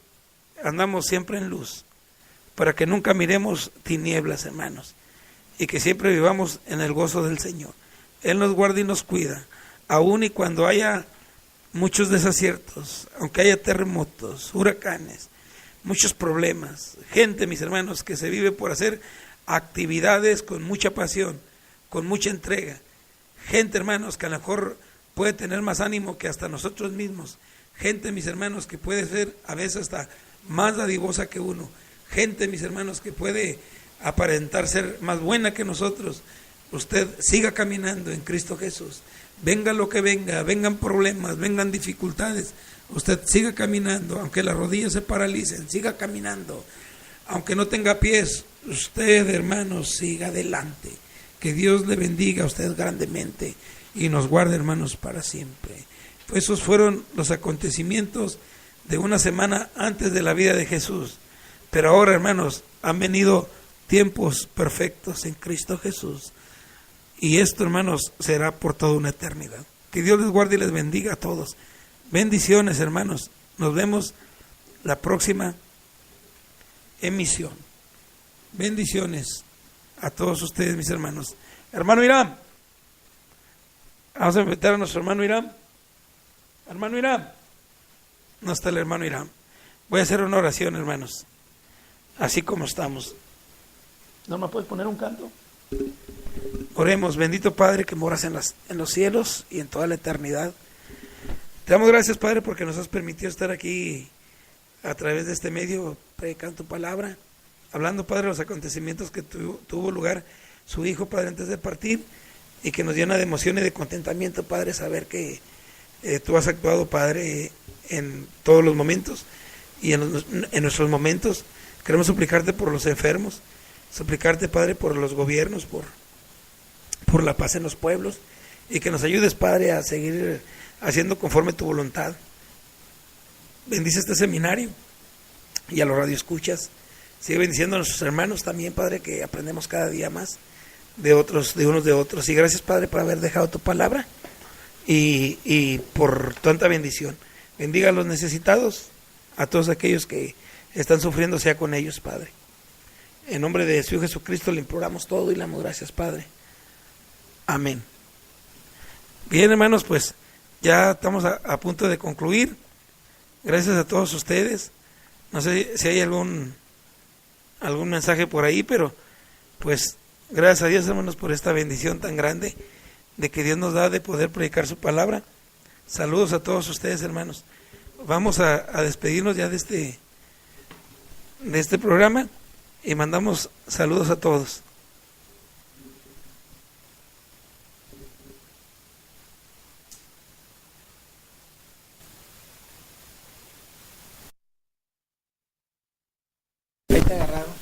andamos siempre en luz, para que nunca miremos tinieblas, hermanos, y que siempre vivamos en el gozo del Señor. Él nos guarda y nos cuida, aun y cuando haya muchos desaciertos, aunque haya terremotos, huracanes, muchos problemas, gente, mis hermanos, que se vive por hacer actividades con mucha pasión, con mucha entrega. Gente, hermanos, que a lo mejor puede tener más ánimo que hasta nosotros mismos. Gente, mis hermanos, que puede ser a veces hasta más dadivosa que uno. Gente, mis hermanos, que puede aparentar ser más buena que nosotros. Usted siga caminando en Cristo Jesús. Venga lo que venga, vengan problemas, vengan dificultades. Usted siga caminando, aunque las rodillas se paralicen, siga caminando. Aunque no tenga pies, usted, hermanos, siga adelante. Que Dios le bendiga a usted grandemente y nos guarde, hermanos, para siempre. Pues esos fueron los acontecimientos de una semana antes de la vida de Jesús. Pero ahora, hermanos, han venido tiempos perfectos en Cristo Jesús. Y esto, hermanos, será por toda una eternidad. Que Dios les guarde y les bendiga a todos. Bendiciones, hermanos. Nos vemos la próxima emisión. Bendiciones a todos ustedes, mis hermanos. Hermano Irán, vamos a invitar a nuestro hermano Irán. Hermano Irán, no está el hermano Irán. Voy a hacer una oración, hermanos, así como estamos. ¿No me puedes poner un canto? Oremos. Bendito Padre que moras en los cielos y en toda la eternidad. Te damos gracias, Padre, porque nos has permitido estar aquí a través de este medio predicando tu palabra, hablando, Padre, de los acontecimientos que tuvo lugar su Hijo, Padre, antes de partir, y que nos llena de emoción y de contentamiento, Padre, saber que Tú has actuado, Padre, en todos los momentos y en nuestros momentos. Queremos suplicarte por los enfermos, suplicarte, Padre, por los gobiernos, por la paz en los pueblos, y que nos ayudes, Padre, a seguir haciendo conforme tu voluntad. Bendice este seminario y a los radioescuchas. Sigue bendiciendo a nuestros hermanos también, Padre, que aprendemos cada día más de otros, de unos de otros. Y gracias, Padre, por haber dejado tu palabra y por tanta bendición. Bendiga a los necesitados, a todos aquellos que están sufriendo, sea con ellos, Padre. En nombre de Jesús Jesucristo le imploramos todo y le damos gracias, Padre. Amén. Bien, hermanos, pues ya estamos a punto de concluir. Gracias a todos ustedes. No sé si hay algún mensaje por ahí, pero pues gracias a Dios, hermanos, por esta bendición tan grande de que Dios nos da de poder predicar su palabra. Saludos a todos ustedes, hermanos. Vamos a despedirnos ya de este programa y mandamos saludos a todos. Ahí te agarraron.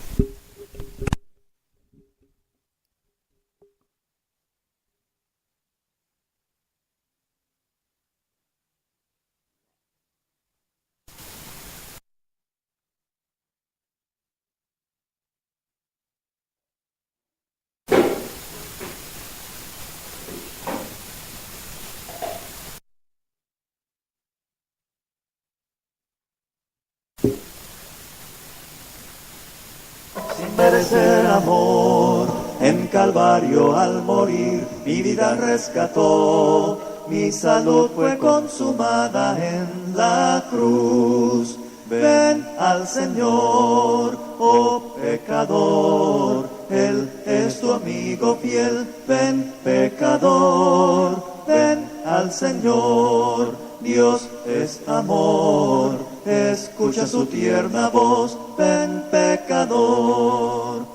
Sin merecer amor, en Calvario al morir, mi vida rescató, mi salud fue consumada en la cruz. Ven al Señor, oh pecador, Él es tu amigo fiel. Ven, pecador, ven al Señor, Dios es amor, escucha su tierna voz. Ven, pecador,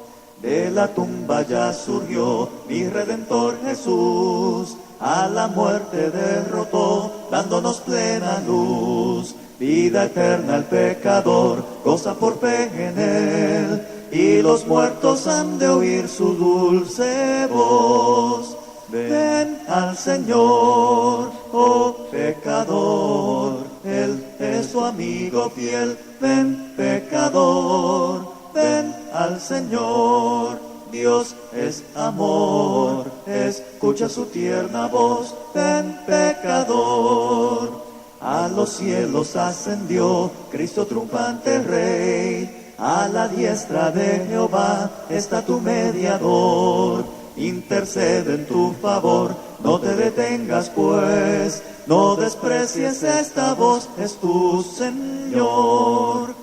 de la tumba ya surgió mi Redentor Jesús, a la muerte derrotó, dándonos plena luz. Vida eterna el pecador goza por fe en él, y los muertos han de oír su dulce voz. Ven al Señor, oh pecador, Él es tu amigo fiel. Ven, pecador, ven al Señor, Dios es amor, escucha su tierna voz. Ven, pecador, a los cielos ascendió Cristo triunfante Rey, a la diestra de Jehová está tu mediador. Intercede en tu favor, no te detengas pues, no desprecies esta voz, es tu Señor.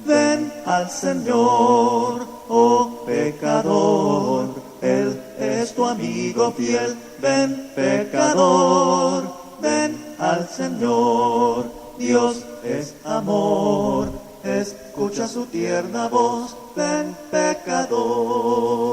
Ven al Señor, oh pecador, Él es tu amigo fiel. Ven, pecador, ven al Señor, Dios es amor, escucha su tierna voz. Ven, pecador.